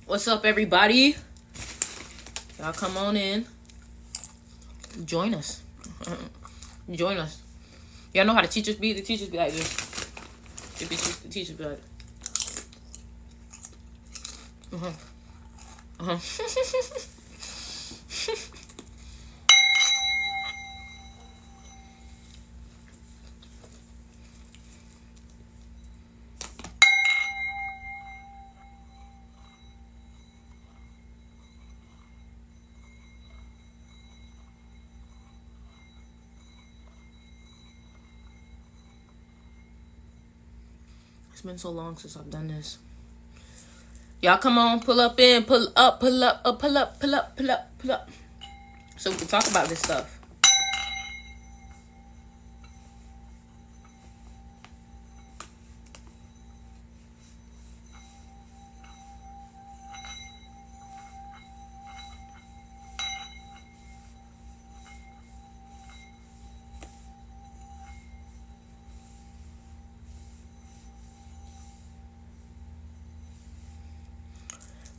What's up, everybody? Y'all come on in. Join us. Join us. Y'all know how the teachers be? The teachers be like this. The teachers be like, It's been so long since I've done this. Y'all come on, pull up in, pull up, pull up, pull up, pull up, pull up, pull up. So we can talk about this stuff.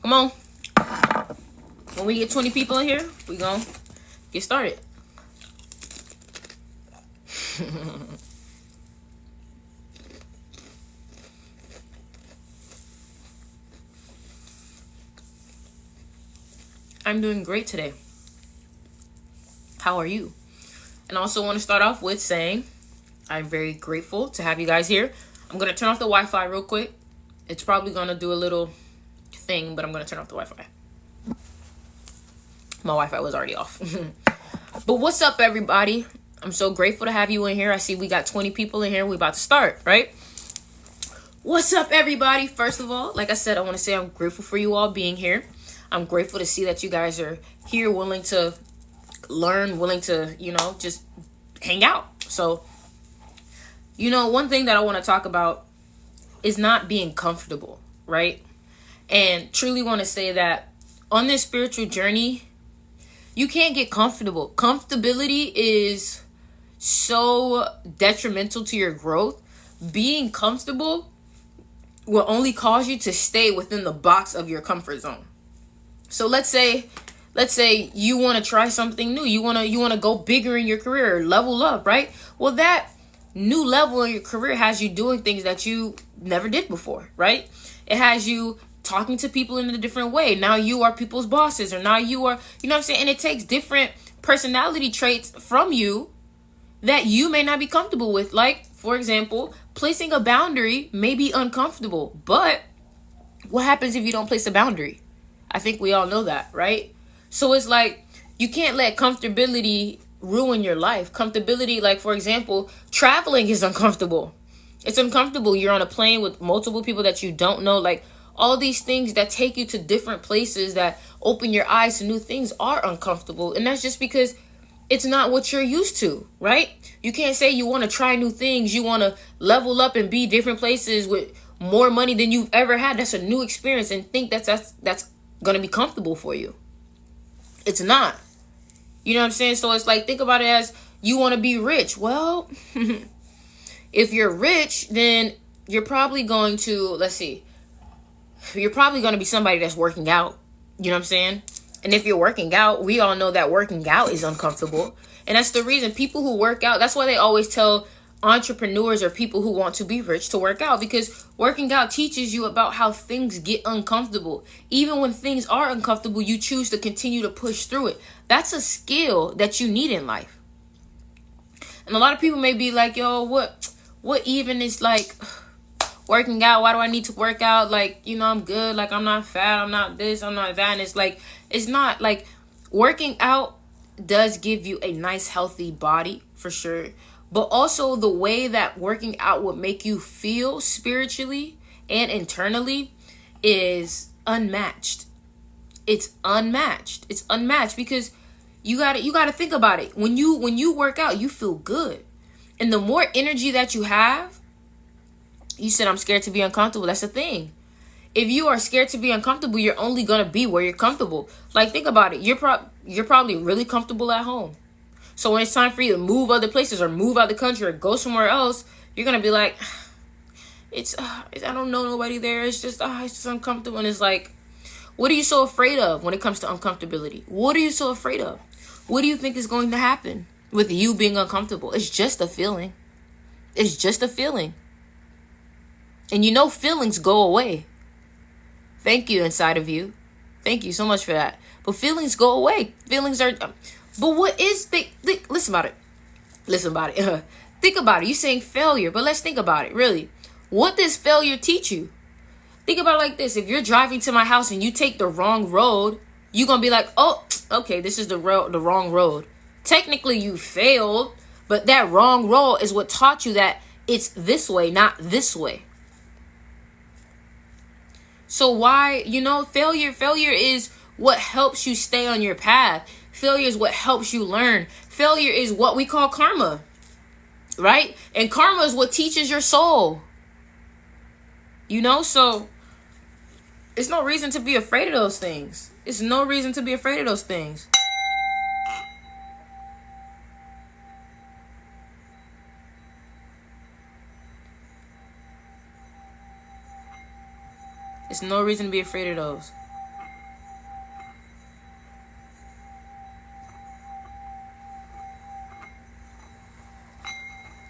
Come on. When we get 20 people in here, we gonna get started. I'm doing great today. How are you? And I also want to start off with saying I'm very grateful to have you guys here. I'm going to turn off the Wi-Fi real quick. It's probably going to do a little thing, but I'm going to turn off the Wi-Fi. My Wi-Fi was already off. But what's up, everybody? I'm so grateful to have you in here. I see we got 20 people in here. We're about to start, right? What's up, everybody? First of all, like I said, I want to say I'm grateful for you all being here. I'm grateful to see that you guys are here, willing to learn, willing to, just hang out. So, one thing that I want to talk about is not being comfortable, right? And truly want to say that on this spiritual journey, you can't get comfortable. Comfortability is so detrimental to your growth. Being comfortable will only cause you to stay within the box of your comfort zone. So let's say you want to try something new. You want to go bigger in your career, level up, right? Well, that new level in your career has you doing things that you never did before, right? It has you talking to people in a different way. Now you are people's bosses, or now you are, you know what I'm saying? And it takes different personality traits from you that you may not be comfortable with. Like, for example, placing a boundary may be uncomfortable, but what happens if you don't place a boundary? I think we all know that, right? So it's like, you can't let comfortability ruin your life. Comfortability, like, for example, traveling is uncomfortable. It's uncomfortable. You're on a plane with multiple people that you don't know. Like, all these things that take you to different places that open your eyes to new things are uncomfortable. And that's just because it's not what you're used to, right? You can't say you want to try new things. You want to level up and be different places with more money than you've ever had. That's a new experience, and think that's going to be comfortable for you. It's not. You know what I'm saying? So it's like, think about it as you want to be rich. Well, if you're rich, then you're probably going to, you're probably going to be somebody that's working out. You know what I'm saying? And if you're working out, we all know that working out is uncomfortable. And that's the reason people who work out, that's why they always tell entrepreneurs or people who want to be rich to work out, because working out teaches you about how things get uncomfortable. Even when things are uncomfortable, you choose to continue to push through it. That's a skill that you need in life. And a lot of people may be like, yo, what even is like working out? Why do I need to work out? Like, I'm good. Like, I'm not fat. I'm not this. I'm not that. And it's like, it's not like, working out does give you a nice, healthy body for sure. But also the way that working out would make you feel spiritually and internally is unmatched. It's unmatched. It's unmatched because you gotta think about it. When you work out, you feel good. And the more energy that you have, you said, I'm scared to be uncomfortable. That's the thing. If you are scared to be uncomfortable, you're only going to be where you're comfortable. Like, think about it. You're probably really comfortable at home. So when it's time for you to move other places or move out of the country or go somewhere else, you're going to be like, I don't know nobody there. It's just uncomfortable. And it's like, What are you so afraid of when it comes to uncomfortability? What are you so afraid of? What do you think is going to happen with you being uncomfortable? It's just a feeling. It's just a feeling. And you know feelings go away. Thank you, inside of you. Thank you so much for that. But feelings go away. Feelings are... But what is... Listen about it. Listen about it. Think about it. You're saying failure, but let's think about it. Really. What does failure teach you? Think about it like this. If you're driving to my house and you take the wrong road, you're going to be like, oh, okay, this is the wrong road. Technically, you failed, but that wrong road is what taught you that it's this way, not this way. So why, failure is what helps you stay on your path. Failure is what helps you learn. Failure is what we call karma, right? And karma is what teaches your soul. So it's no reason to be afraid of those things. It's no reason to be afraid of those things. It's no reason to be afraid of those.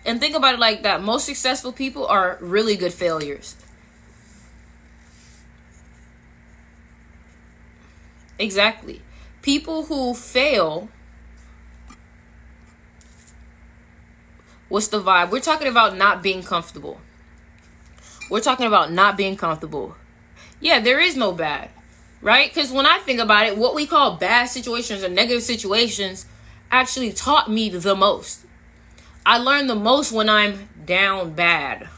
And think about it like that. Most successful people are really good failures. Exactly. People who fail, what's the vibe? We're talking about not being comfortable. We're talking about not being comfortable. Yeah, there is no bad, right? Because when I think about it, what we call bad situations or negative situations actually taught me the most. I learned the most when I'm down bad.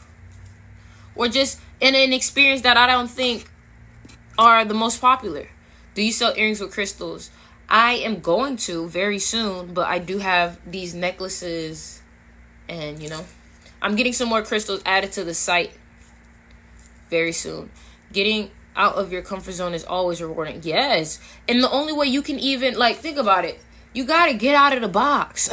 Or just in an experience that I don't think are the most popular. Do you sell earrings with crystals? I am going to very soon, but I do have these necklaces and, I'm getting some more crystals added to the site very soon. Getting out of your comfort zone is always rewarding. Yes. And the only way you can even, think about it, you got to get out of the box.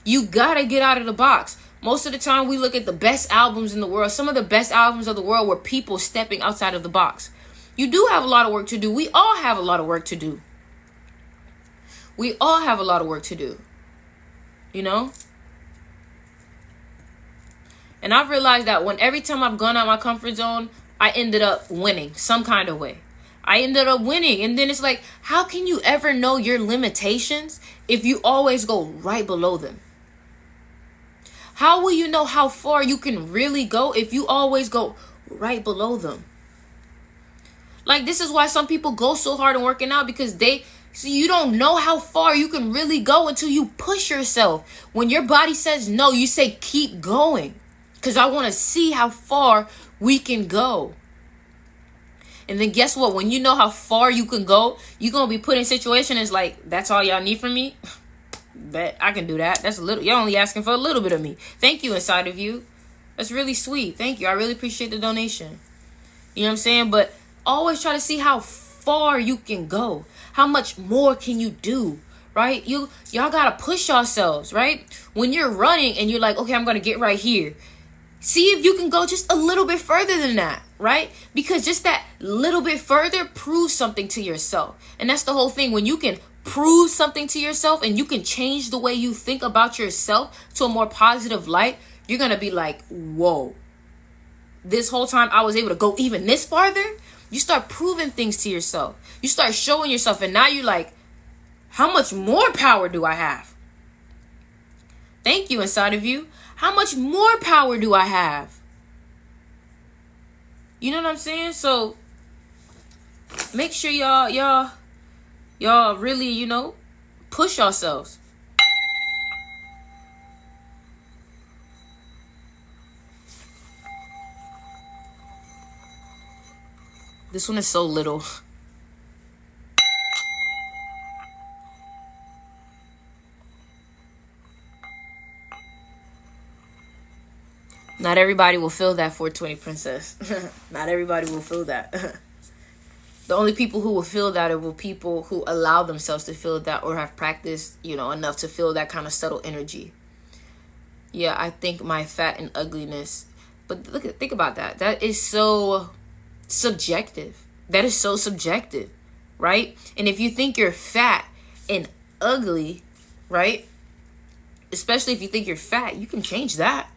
You got to get out of the box. Most of the time we look at the best albums in the world. Some of the best albums of the world were people stepping outside of the box. You do have a lot of work to do. We all have a lot of work to do. We all have a lot of work to do. And I've realized that every time I've gone out my comfort zone, I ended up winning some kind of way. I ended up winning. And then it's like, how can you ever know your limitations if you always go right below them? How will you know how far you can really go if you always go right below them? This is why some people go so hard in working out, because you don't know how far you can really go until you push yourself. When your body says no, you say keep going, because I want to see how far we can go. And then guess what? When you know how far you can go, you're going to be put in situations like, that's all y'all need from me? Bet I can do that. That's a little. You're only asking for a little bit of me. Thank you, inside of you. That's really sweet. Thank you. I really appreciate the donation. You know what I'm saying? But always try to see how far you can go. How much more can you do? Right? Y'all got to push yourselves, right? When you're running and you're like, okay, I'm going to get right here. See if you can go just a little bit further than that, right? Because just that little bit further proves something to yourself. And that's the whole thing. When you can prove something to yourself and you can change the way you think about yourself to a more positive light, you're going to be like, whoa, this whole time I was able to go even this farther. You start proving things to yourself. You start showing yourself. And now you're like, how much more power do I have? Thank you, inside of you. How much more power do I have? You know what I'm saying? So make sure y'all really, push yourselves. This one is so little. Not everybody will feel that 420 princess. Not everybody will feel that. The only people who will feel that are people who allow themselves to feel that or have practiced, enough to feel that kind of subtle energy. Yeah, I think my fat and ugliness. But think about that. That is so subjective. That is so subjective. right? And if you think you're fat and ugly, right? Especially if you think you're fat, you can change that.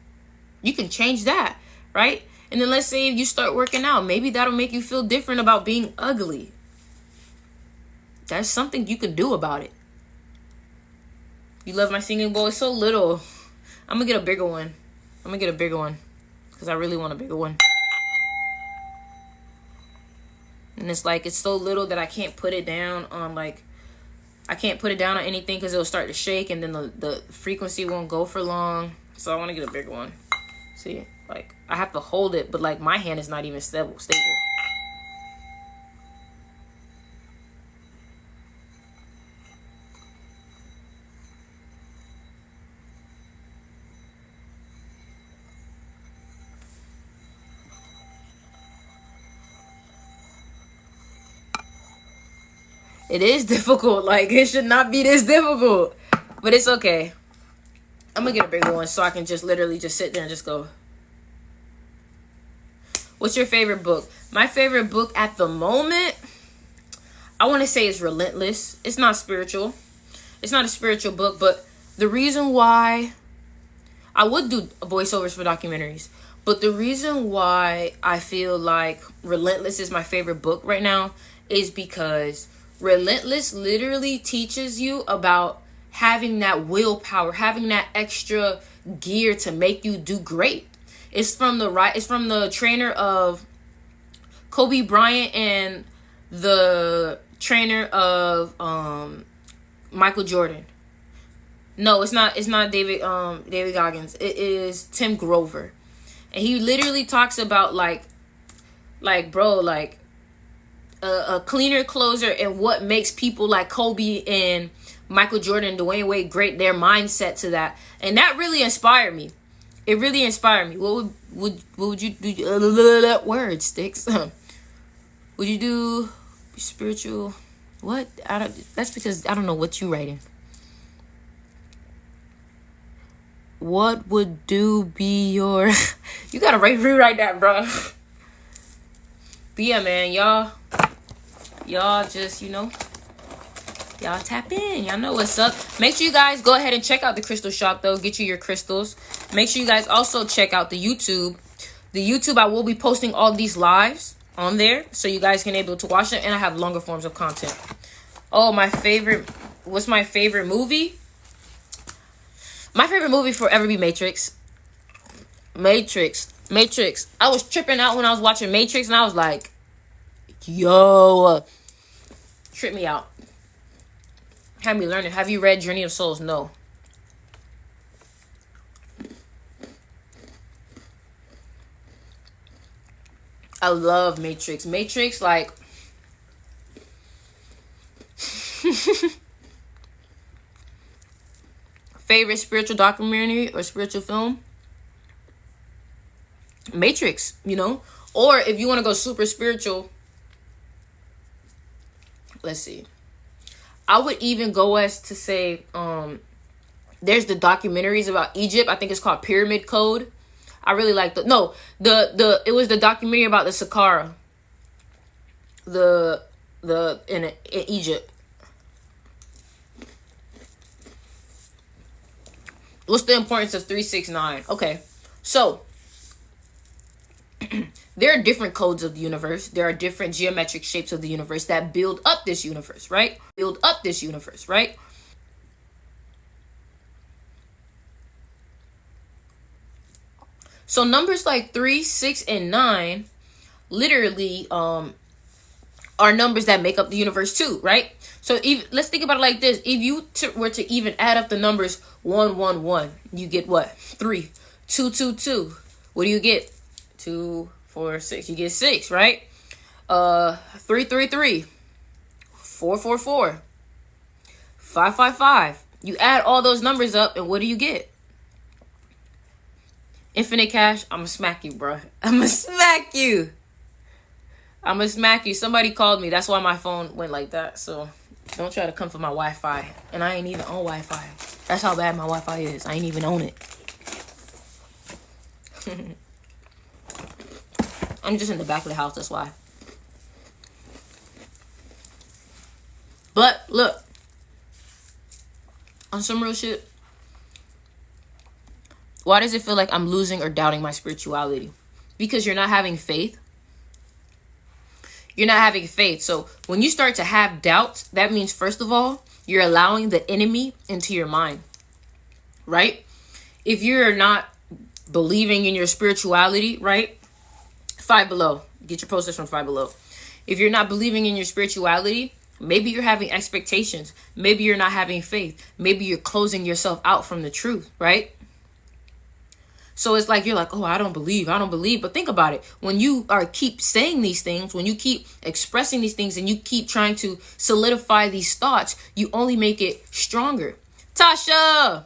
You can change that, right? And then let's say if you start working out, maybe that'll make you feel different about being ugly. That's something you can do about it. You love my singing bowl? It's so little. I'm gonna get a bigger one. I'm gonna get a bigger one because I really want a bigger one. And it's like, it's so little that I can't put it down on like, I can't put it down on anything because it'll start to shake and then the frequency won't go for long. So I want to get a bigger one. See, like I have to hold it, but like my hand is not even stable. It is difficult. Like, it should not be this difficult. But it's okay. I'm going to get a bigger one so I can just literally just sit there and just go. What's your favorite book? My favorite book at the moment, I want to say is Relentless. It's not spiritual. It's not a spiritual book, but the reason why I would do voiceovers for documentaries, but the reason why I feel like Relentless is my favorite book right now is because Relentless literally teaches you about having that willpower, having that extra gear to make you do great. It's from the trainer of Kobe Bryant and the trainer of Michael Jordan. No, it's not David Goggins. It is Tim Grover. And he literally talks about like bro, like a cleaner closer and what makes people like Kobe and Michael Jordan, Dwayne Wade great, their mindset to that. And that really inspired me. It really inspired me. What would you do? Word sticks. Would you do spiritual? What? That's because I don't know what you writing. What would be your? You gotta rewrite that, bro. But yeah, man, y'all just, y'all tap in. Y'all know what's up. Make sure you guys go ahead and check out the crystal shop, though. Get you your crystals. Make sure you guys also check out the YouTube. The YouTube, I will be posting all these lives on there so you guys can able to watch them. And I have longer forms of content. Oh, what's my favorite movie? My favorite movie forever be Matrix. Matrix. I was tripping out when I was watching Matrix and I was like, yo, trip me out. Had me learning. Have you read Journey of Souls? No. I love Matrix. Matrix, like... Favorite spiritual documentary or spiritual film? Matrix, Or if you want to go super spiritual, let's see. I would even go as to say, there's the documentaries about Egypt. I think it's called Pyramid Code. I really like it was the documentary about the Saqqara. In Egypt. What's the importance of 369? Okay. So there are different codes of the universe. There are different geometric shapes of the universe that build up this universe, right? So numbers like 3, 6, and 9 literally are numbers that make up the universe too, right? So let's think about it like this. If you were to even add up the numbers 1, 1, 1, you get what? 3. 2, 2, 2. What do you get? 2, 4, 6. You get 6, right? 3, 3, 3. 4, 4, 4. 5, 5, 5. You add all those numbers up, and what do you get? Infinite cash. I'ma smack you, bro. I'ma smack you. Somebody called me. That's why my phone went like that. So don't try to come for my Wi-Fi. And I ain't even on Wi-Fi. That's how bad my Wi-Fi is. I ain't even on it. I'm just in the back of the house. That's why. But look, on some real shit, why does it feel like I'm losing or doubting my spirituality? Because you're not having faith. You're not having faith. So when you start to have doubts, that means, first of all, you're allowing the enemy into your mind, right? If you're not believing in your spirituality, right? Five Below. Get your posters from Five Below. If you're not believing in your spirituality, maybe you're having expectations. Maybe you're not having faith. Maybe you're closing yourself out from the truth, right? So it's like, you're like, oh, I don't believe. But think about it. When you keep saying these things, when you keep expressing these things, and you keep trying to solidify these thoughts, you only make it stronger. Tasha,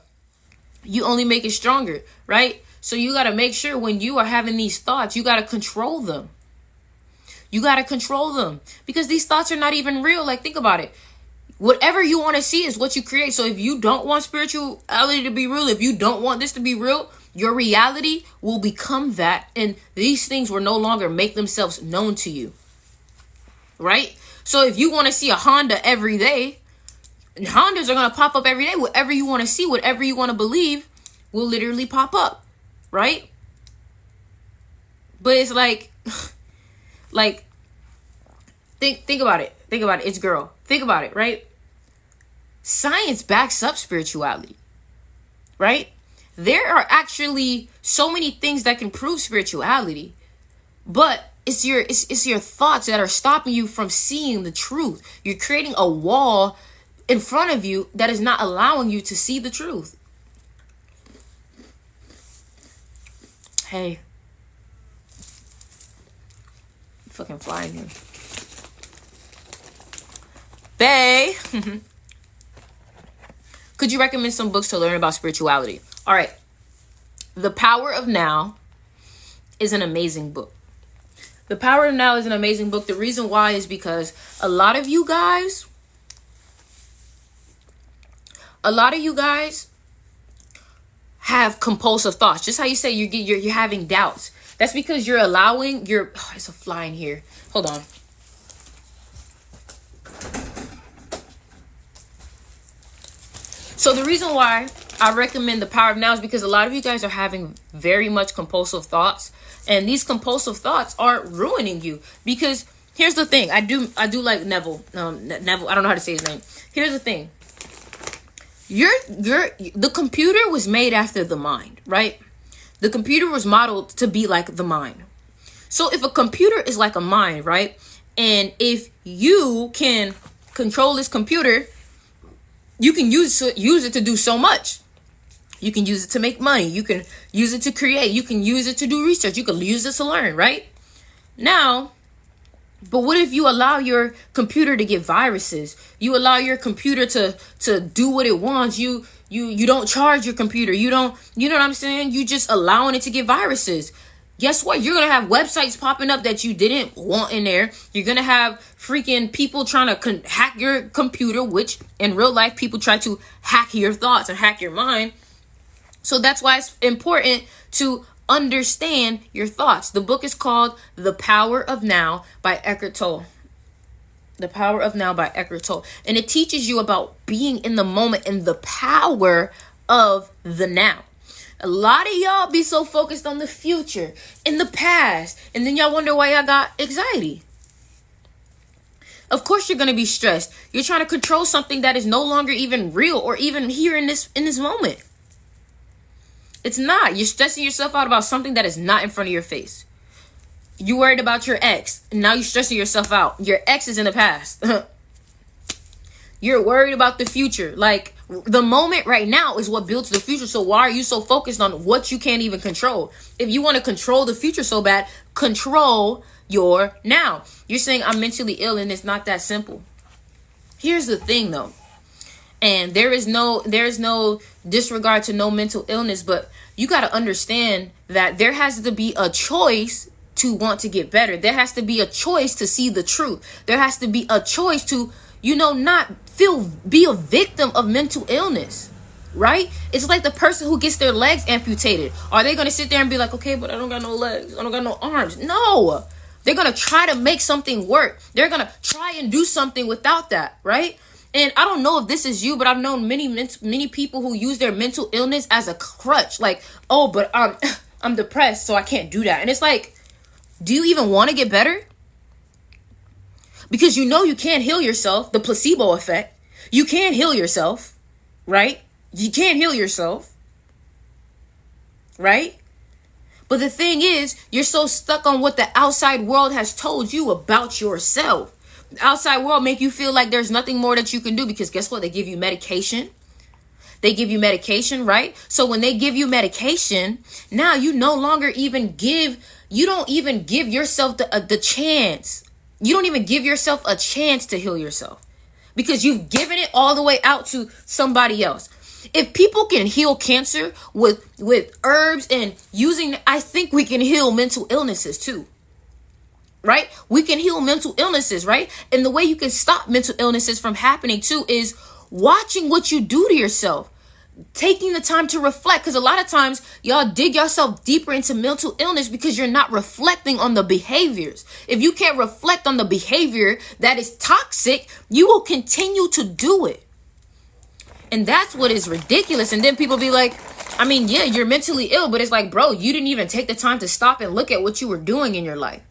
you only make it stronger, right? So you got to make sure when you are having these thoughts, you got to control them. You got to control them, because these thoughts are not even real. Like, think about it. Whatever you want to see is what you create. So if you don't want spirituality to be real, if you don't want this to be real, your reality will become that. And these things will no longer make themselves known to you. Right? So if you want to see a Honda every day, Hondas are going to pop up every day. Whatever you want to see, whatever you want to believe will literally pop up. Right? But it's like, think about it. Think about it. It's girl. Think about it, right? Science backs up spirituality, right? There are actually so many things that can prove spirituality, but it's your thoughts that are stopping you from seeing the truth. You're creating a wall in front of you that is not allowing you to see the truth. Hey, fucking flying here. Bae, could you recommend some books to learn about spirituality? All right. The Power of Now is an amazing book. The Power of Now is an amazing book. The reason why is because a lot of you guys have compulsive thoughts. Just how you say you're having doubts. That's because you're allowing your... Oh, it's a fly in here. Hold on. So the reason why I recommend The Power of Now is because a lot of you guys are having very much compulsive thoughts, and these compulsive thoughts are ruining you. Because here's the thing, I do like Neville. Neville, I don't know how to say his name. Here's the thing. The computer was made after the mind, right? The computer was modeled to be like the mind. So if a computer is like a mind, right? And if you can control this computer, you can use it to do so much. You can use it to make money. You can use it to create. You can use it to do research. You can use it to learn, right? Now, but what if you allow your computer to get viruses? You allow your computer to do what it wants. You don't charge your computer. You know what I'm saying? You just allowing it to get viruses. Guess what? You're going to have websites popping up that you didn't want in there. You're going to have freaking people trying to hack your computer, which in real life, people try to hack your thoughts and hack your mind. So that's why it's important to understand your thoughts. The book is called The Power of Now by Eckhart Tolle. The Power of Now by Eckhart Tolle. And it teaches you about being in the moment and the power of the now. A lot of y'all be so focused on the future, in the past, and then y'all wonder why y'all got anxiety. Of course you're going to be stressed. You're trying to control something that is no longer even real or even here in this moment. It's not. You're stressing yourself out about something that is not in front of your face. You worried about your ex, and now you're stressing yourself out. Your ex is in the past. You're worried about the future. Like, the moment right now is what builds the future. So why are you so focused on what you can't even control? If you want to control the future so bad, control your now. You're saying I'm mentally ill, and it's not that simple. Here's the thing though. And there is no disregard to no mental illness, but you got to understand that there has to be a choice to want to get better. There has to be a choice to see the truth. There has to be a choice to, not be a victim of mental illness, right? It's like the person who gets their legs amputated. Are they going to sit there and be like, okay, but I don't got no legs, I don't got no arms? No, they're going to try to make something work. They're going to try and do something without that, right? And I don't know if this is you, but I've known many people who use their mental illness as a crutch. Like, oh, but I'm depressed, so I can't do that. And it's like, do you even want to get better? Because you know you can't heal yourself. The placebo effect. You can't heal yourself, right? You can't heal yourself, right? But the thing is, you're so stuck on what the outside world has told you about yourself. The outside world make you feel like there's nothing more that you can do, because guess what? They give you medication. They give you medication, right? So when they give you medication, now you no longer even you don't even give yourself the chance. You don't even give yourself a chance to heal yourself, because you've given it all the way out to somebody else. If people can heal cancer with herbs and using, I think we can heal mental illnesses too. Right? We can heal mental illnesses, right? And the way you can stop mental illnesses from happening too is watching what you do to yourself. Taking the time to reflect, because a lot of times y'all dig yourself deeper into mental illness because you're not reflecting on the behaviors. If you can't reflect on the behavior that is toxic, you will continue to do it. And that's what is ridiculous. And then people be like, I mean, yeah, you're mentally ill, but it's like, bro, you didn't even take the time to stop and look at what you were doing in your life.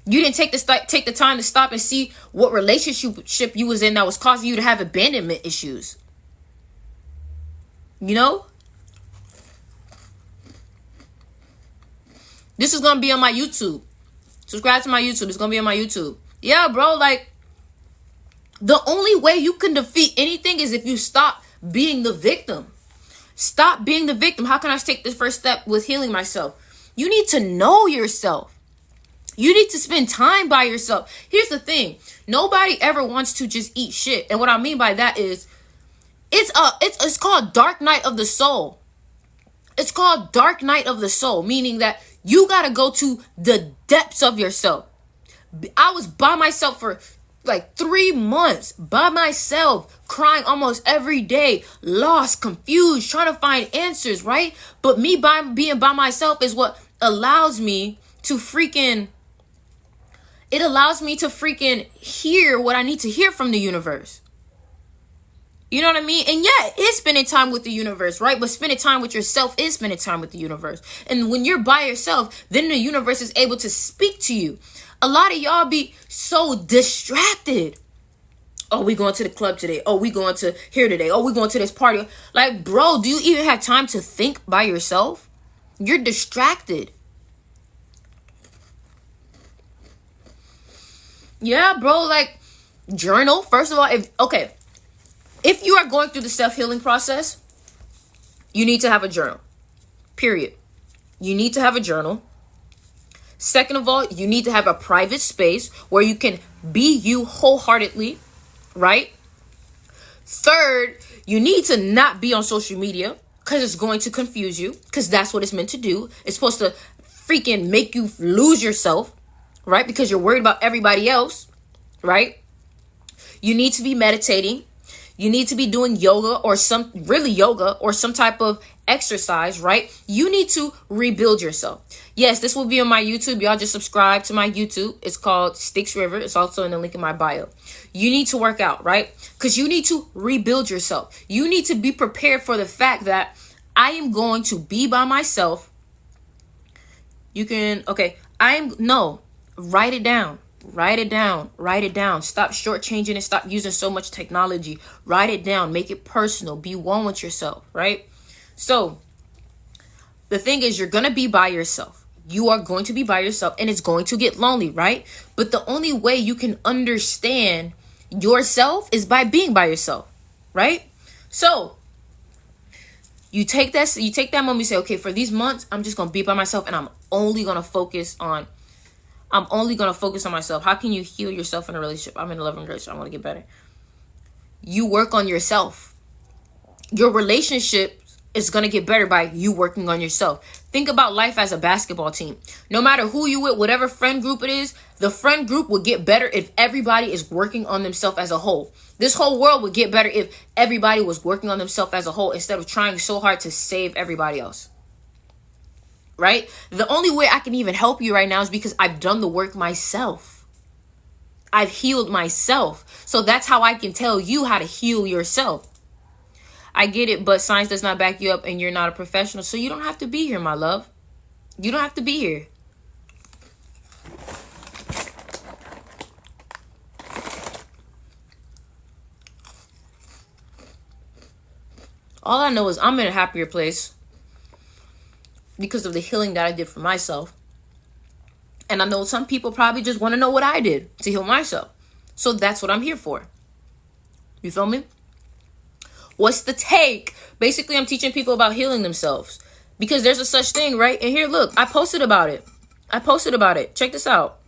You didn't take the time to stop and see what relationship you was in that was causing you to have abandonment issues. You know? This is going to be on my YouTube. Subscribe to my YouTube. It's going to be on my YouTube. Yeah, bro, like, the only way you can defeat anything is if you stop being the victim. Stop being the victim. How can I take this first step with healing myself? You need to know yourself. You need to spend time by yourself. Here's the thing. Nobody ever wants to just eat shit. And what I mean by that is, it's called Dark Night of the Soul. It's called Dark Night of the Soul, meaning that you got to go to the depths of yourself. I was by myself for like 3 months, by myself, crying almost every day, lost, confused, trying to find answers, right? But me being by myself is what allows me to freaking hear what I need to hear from the universe. You know what I mean? And yeah, it's spending time with the universe, right? But spending time with yourself is spending time with the universe. And when you're by yourself, then the universe is able to speak to you. A lot of y'all be so distracted. Oh, we going to the club today. Oh, we going to here today. Oh, we going to this party. Like, bro, do you even have time to think by yourself? You're distracted. Yeah, bro, like, journal. First of all, if you are going through the self-healing process, you need to have a journal. Period. You need to have a journal. Second of all, you need to have a private space where you can be you wholeheartedly, right? Third, you need to not be on social media because it's going to confuse you, because that's what it's meant to do. It's supposed to freaking make you lose yourself, right? Because you're worried about everybody else, right? You need to be meditating. You need to be doing yoga or some type of exercise, right? You need to rebuild yourself. Yes, this will be on my YouTube. Y'all just subscribe to my YouTube. It's called Styx River. It's also in the link in my bio. You need to work out, right? Because you need to rebuild yourself. You need to be prepared for the fact that I am going to be by myself. Write it down. Write it down. Write it down. Stop shortchanging and stop using so much technology. Write it down. Make it personal. Be one with yourself, right? So the thing is, you're going to be by yourself. You are going to be by yourself, and it's going to get lonely, right? But the only way you can understand yourself is by being by yourself, right? So you take that moment, you say, okay, for these months, I'm just going to be by myself, and I'm only going to focus on myself. How can you heal yourself in a relationship? I'm in a loving relationship. I want to get better. You work on yourself. Your relationship is going to get better by you working on yourself. Think about life as a basketball team. No matter who you with, whatever friend group it is, the friend group will get better if everybody is working on themselves as a whole. This whole world would get better if everybody was working on themselves as a whole instead of trying so hard to save everybody else. Right? The only way I can even help you right now is because I've done the work myself. I've healed myself. So that's how I can tell you how to heal yourself. I get it, but science does not back you up and you're not a professional. So you don't have to be here, my love. You don't have to be here. All I know is I'm in a happier place because of the healing that I did for myself. And I know some people probably just want to know what I did to heal myself. So that's what I'm here for. You feel me? What's the take? Basically, I'm teaching people about healing themselves. Because there's a such thing, right? And here, look, I posted about it. Check this out.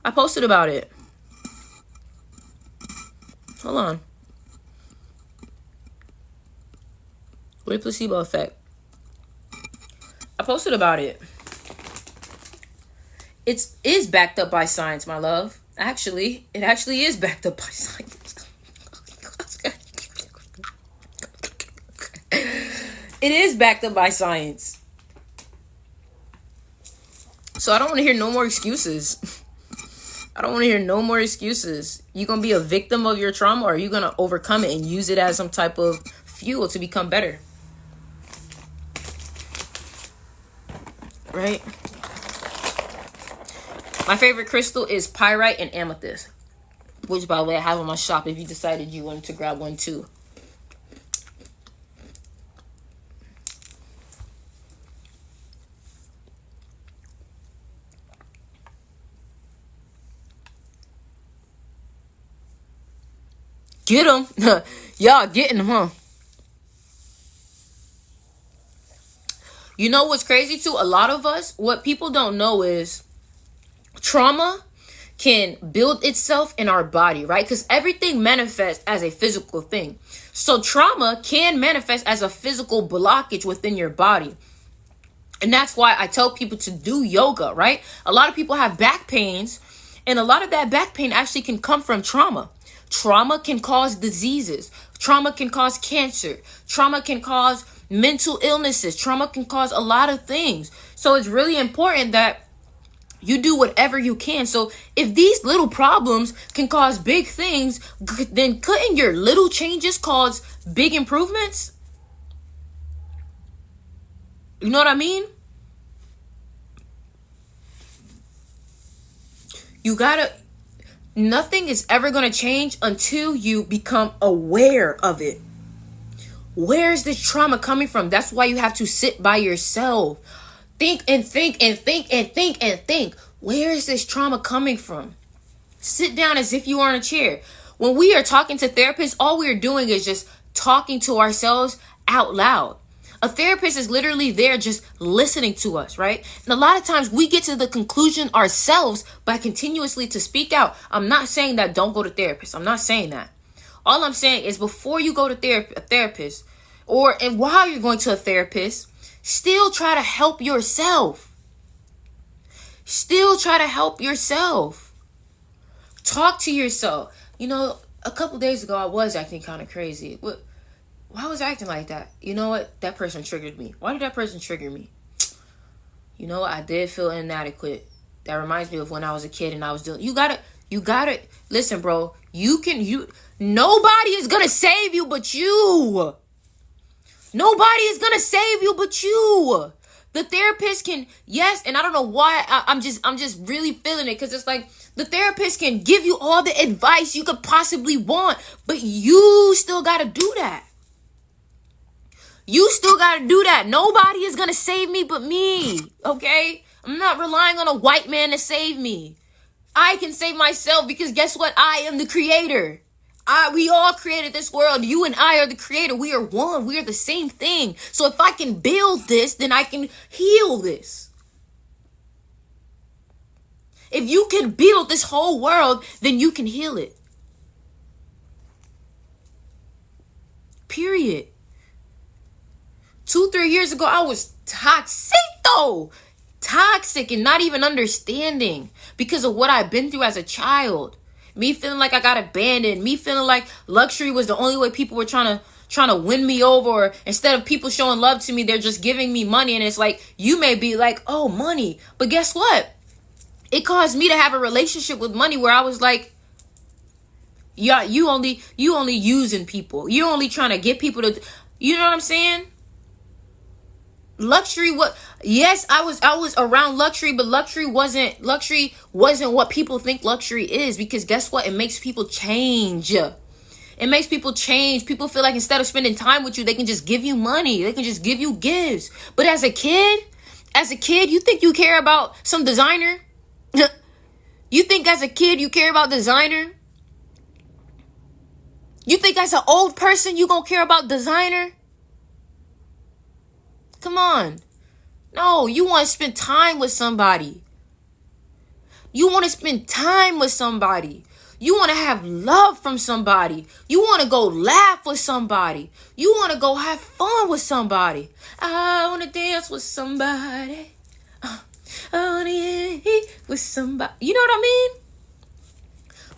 I posted about it. Hold on. With placebo effect. I posted about it. It is backed up by science, my love. Actually, it actually is backed up by science. It is backed up by science. So I don't want to hear no more excuses. I don't want to hear no more excuses. You going to be a victim of your trauma, or are you going to overcome it and use it as some type of fuel to become better? Right? My favorite crystal is pyrite and amethyst, which, by the way, I have in my shop if you decided you wanted to grab one too. Get them. Y'all getting them, huh? You know what's crazy too? A lot of us, what people don't know is trauma can build itself in our body, right? Because everything manifests as a physical thing. So trauma can manifest as a physical blockage within your body. And that's why I tell people to do yoga, right? A lot of people have back pains, and a lot of that back pain actually can come from trauma. Trauma can cause diseases. Trauma can cause cancer. Trauma can cause mental illnesses. Trauma can cause a lot of things. So it's really important that you do whatever you can. So if these little problems can cause big things, then couldn't your little changes cause big improvements? You know what I mean? You gotta... Nothing is ever going to change until you become aware of it. Where is this trauma coming from? That's why you have to sit by yourself. Think and think and think and think and think. Where is this trauma coming from? Sit down as if you are in a chair. When we are talking to therapists, all we are doing is just talking to ourselves out loud. A therapist is literally there just listening to us, right? And a lot of times we get to the conclusion ourselves by continuously to speak out. I'm not saying that don't go to therapists. I'm not saying that. All I'm saying is before you go to a therapist, and while you're going to a therapist, still try to help yourself. Still try to help yourself. Talk to yourself. You know, a couple days ago, I was acting kind of crazy. Why was I acting like that? You know what? That person triggered me. Why did that person trigger me? You know what? I did feel inadequate. That reminds me of when I was a kid and I was doing... You gotta... Listen, bro. Nobody is gonna save you but you. Nobody is gonna save you but you. The therapist can... Yes, and I don't know why. I'm just really feeling it. Because it's like... The therapist can give you all the advice you could possibly want. But you still gotta do that. You still gotta do that. Nobody is gonna save me but me, okay? I'm not relying on a white man to save me. I can save myself because guess what? I am the creator. We all created this world. You and I are the creator. We are one. We are the same thing. So if I can build this, then I can heal this. If you can build this whole world, then you can heal it. Period. 2-3 years ago, I was toxic and not even understanding because of what I've been through as a child. Me feeling like I got abandoned. Me feeling like luxury was the only way people were trying to win me over. Or instead of people showing love to me, they're just giving me money. And it's like, you may be like, oh, money. But guess what? It caused me to have a relationship with money where I was like, Yeah, you only using people. You're only trying to get people to, you know what I'm saying? Luxury, what? Yes, I was around luxury, but luxury wasn't what people think luxury is, because guess what? It makes people change. It makes people change. People feel like instead of spending time with you, they can just give you money. They can just give you gifts. But as a kid, you think you care about some designer? You think as a kid you care about designer? You think as an old person you gonna care about designer? Come on. No, you want to spend time with somebody. You want to spend time with somebody. You want to have love from somebody. You want to go laugh with somebody. You want to go have fun with somebody. I want to dance with somebody. I want to eat with somebody. You know what I mean?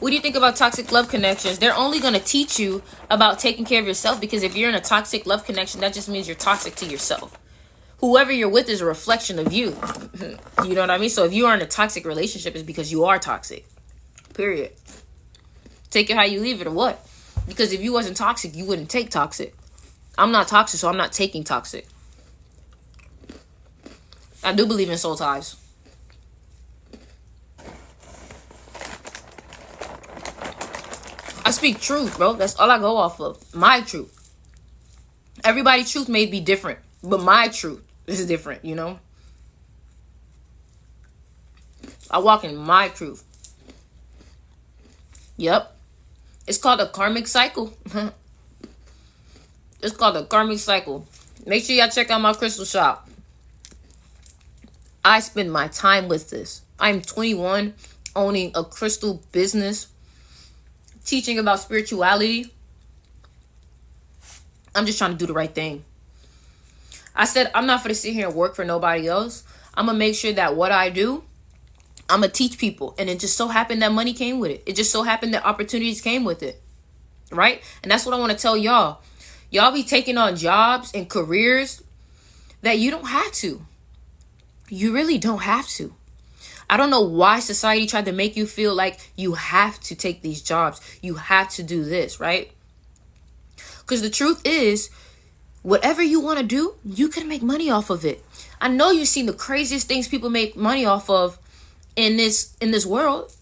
What do you think about toxic love connections? They're only going to teach you about taking care of yourself, because if you're in a toxic love connection, that just means you're toxic to yourself. Whoever you're with is a reflection of you. You know what I mean? So if you are in a toxic relationship, it's because you are toxic. Period. Take it how you leave it, or what? Because if you wasn't toxic, you wouldn't take toxic. I'm not toxic, so I'm not taking toxic. I do believe in soul ties. I speak truth, bro. That's all I go off of. My truth. Everybody's truth may be different, but my truth is different, you know? I walk in my truth. Yep. It's called a karmic cycle. It's called a karmic cycle. Make sure y'all check out my crystal shop. I spend my time with this. I'm 21, owning a crystal business, teaching about spirituality. I'm just trying to do the right thing. I said I'm not going to sit here and work for nobody else. I'm going to make sure that what I do, I'm going to teach people. And it just so happened that money came with it. It just so happened that opportunities came with it. Right? And that's what I want to tell y'all. Y'all be taking on jobs and careers that you don't have to. You really don't have to. I don't know why society tried to make you feel like you have to take these jobs. You have to do this, right? Because the truth is, whatever you want to do, you can make money off of it. I know you've seen the craziest things people make money off of in this world.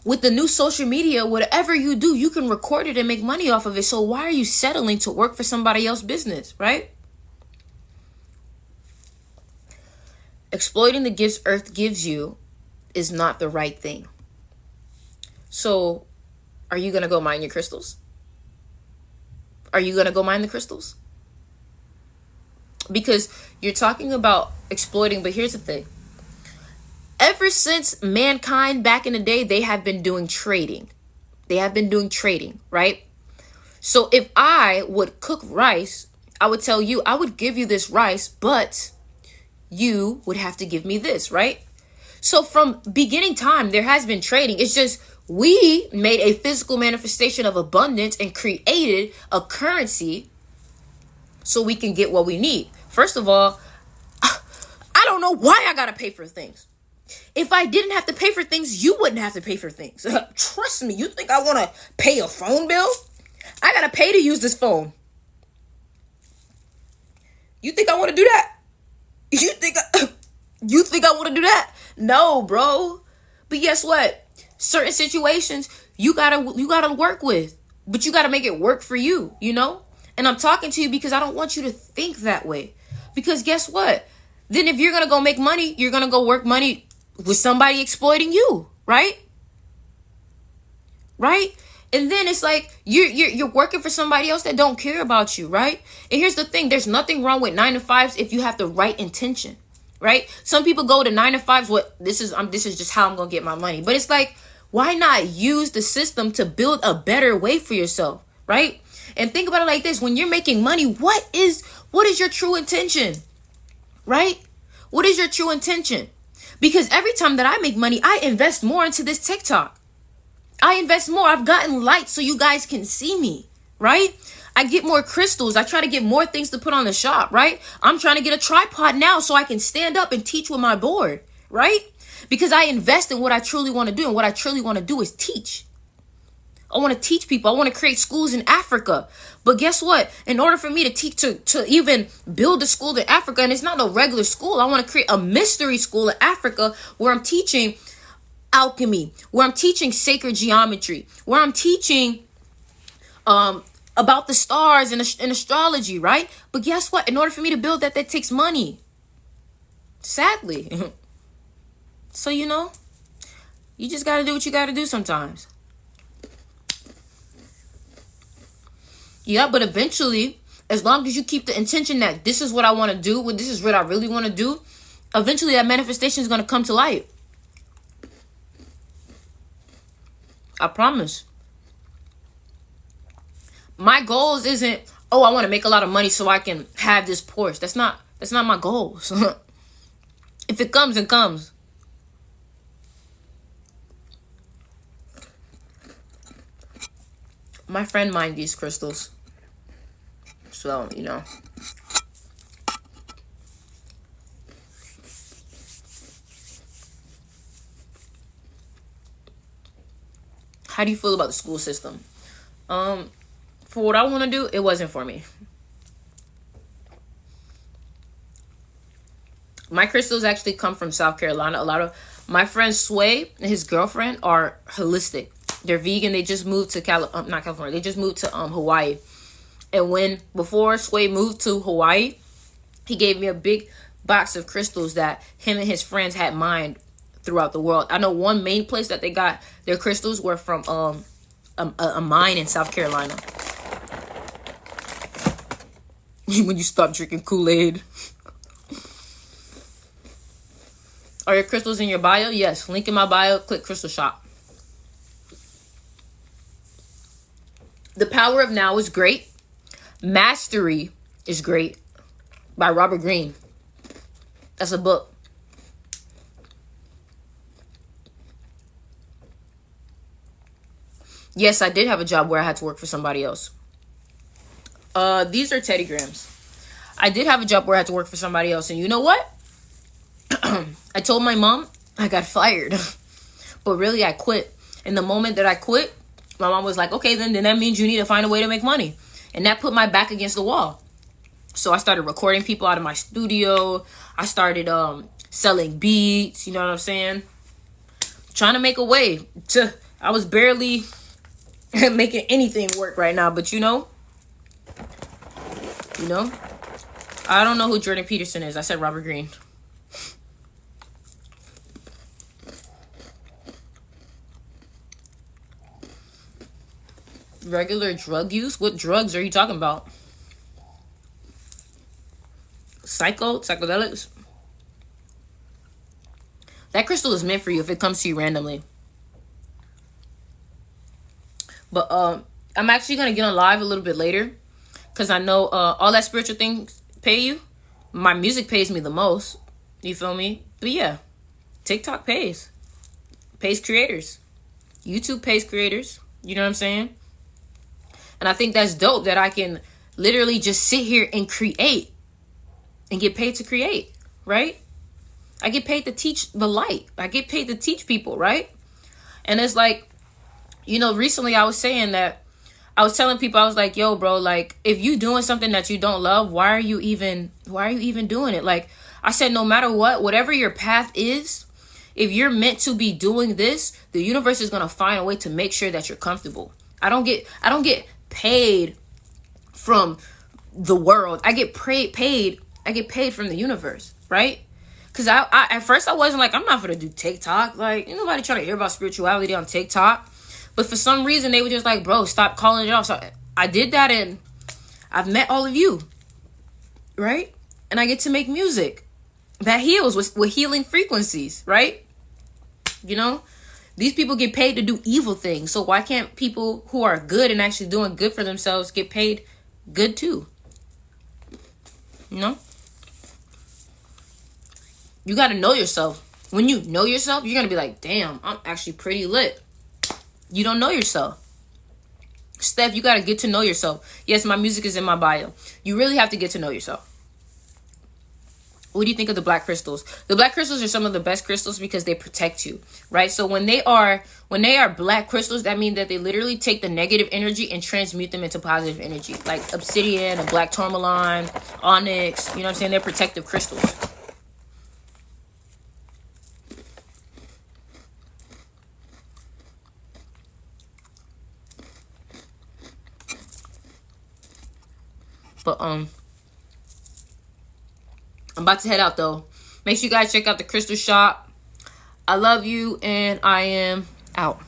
With the new social media, whatever you do, you can record it and make money off of it. So why are you settling to work for somebody else's business, right? Exploiting the gifts Earth gives you is not the right thing. So, are you going to go mine your crystals? Are you going to go mine the crystals? Because you're talking about exploiting, but here's the thing. Ever since mankind back in the day, they have been doing trading. They have been doing trading, right? So if I would cook rice, I would tell you, I would give you this rice, but you would have to give me this, right? So from beginning time, there has been trading. It's just we made a physical manifestation of abundance and created a currency so we can get what we need. First of all, I don't know why I gotta pay for things. If I didn't have to pay for things, you wouldn't have to pay for things. Trust me, you think I want to pay a phone bill? I gotta pay to use this phone. You think I want to do that? You think I want to do that? No, bro. But guess what? Certain situations you gotta work with, but you gotta make it work for you, you know? And I'm talking to you because I don't want you to think that way. Because guess what? Then if you're gonna go make money, you're gonna go work money with somebody exploiting you, right? Right? And then it's like you're working for somebody else that don't care about you, right? And here's the thing, there's nothing wrong with 9 to 5s if you have the right intention, right? Some people go to 9 to 5s, this is just how I'm going to get my money. But it's like, why not use the system to build a better way for yourself, right? And think about it like this, when you're making money, what is your true intention? Right? What is your true intention? Because every time that I make money, I invest more into this TikTok. I invest more. I've gotten lights so you guys can see me, right? I get more crystals. I try to get more things to put on the shop, right? I'm trying to get a tripod now so I can stand up and teach with my board, right? Because I invest in what I truly want to do. And what I truly want to do is teach. I want to teach people. I want to create schools in Africa. But guess what? In order for me to teach, to even build a school in Africa, and it's not a regular school, I want to create a mystery school in Africa where I'm teaching alchemy, where I'm teaching sacred geometry, where I'm teaching about the stars and astrology, right? But guess what? In order for me to build that takes money. Sadly. So, you know, you just got to do what you got to do sometimes. Yeah, but eventually, as long as you keep the intention that this is what I want to do, this is what I really want to do, eventually that manifestation is going to come to light. I promise. My goals isn't, oh, I want to make a lot of money so I can have this Porsche. That's not my goals. If it comes, it comes. My friend mined these crystals. So, you know. How do you feel about the school system? For what I want to do, it wasn't for me. My crystals actually come from South Carolina. A lot of my friend Sway and his girlfriend are holistic. They're vegan. They just moved to not California. They just moved to Hawaii. And before Sway moved to Hawaii, he gave me a big box of crystals that him and his friends had mined throughout the world. I know one main place that they got their crystals were from a mine in South Carolina. When you stop drinking Kool-Aid. Are your crystals in your bio? Yes. Link in my bio. Click Crystal Shop. The Power of Now is great. Mastery is great. By Robert Greene. That's a book. Yes, I did have a job where I had to work for somebody else. These are Teddy Grahams. I did have a job where I had to work for somebody else. And you know what? I told my mom I got fired. But really, I quit. And the moment that I quit, my mom was like, okay, then that means you need to find a way to make money. And that put my back against the wall. So I started recording people out of my studio. I started selling beats. You know what I'm saying? Trying to make a way. I was barely making anything work right now. But you know, I don't know who Jordan Peterson is. I said Robert Greene. Regular drug use? What drugs are you talking about? Psychedelics? That crystal is meant for you if it comes to you randomly. But I'm actually going to get on live a little bit later. Because I know all that spiritual things pay you. My music pays me the most. You feel me? But yeah. TikTok pays. Pays creators. YouTube pays creators. You know what I'm saying? And I think that's dope that I can literally just sit here and create. And get paid to create. Right? I get paid to teach the light. I get paid to teach people. Right? And it's like, recently I was saying that I was telling people, I was like, yo, bro, like, if you doing something that you don't love, why are you even doing it? Like, I said, no matter what, whatever your path is, if you're meant to be doing this, the universe is going to find a way to make sure that you're comfortable. I don't get paid from the world. I get paid from the universe, right? Because I at first I wasn't like, I'm not going to do TikTok. Like, ain't nobody trying to hear about spirituality on TikTok. But for some reason, they were just like, bro, stop calling it off. So I did that, and I've met all of you, right? And I get to make music that heals with healing frequencies, right? These people get paid to do evil things. So why can't people who are good and actually doing good for themselves get paid good too? You got to know yourself. When you know yourself, you're going to be like, damn, I'm actually pretty lit. You don't know yourself. Steph, you got to get to know yourself. Yes, my music is in my bio. You really have to get to know yourself. What do you think of the black crystals? The black crystals are some of the best crystals because they protect you, right? So when they are black crystals, that means that they literally take the negative energy and transmute them into positive energy, like obsidian and black tourmaline, onyx. You know what I'm saying? They're protective crystals. But I'm about to head out though. Make sure you guys check out the crystal shop. I love you, and I am out.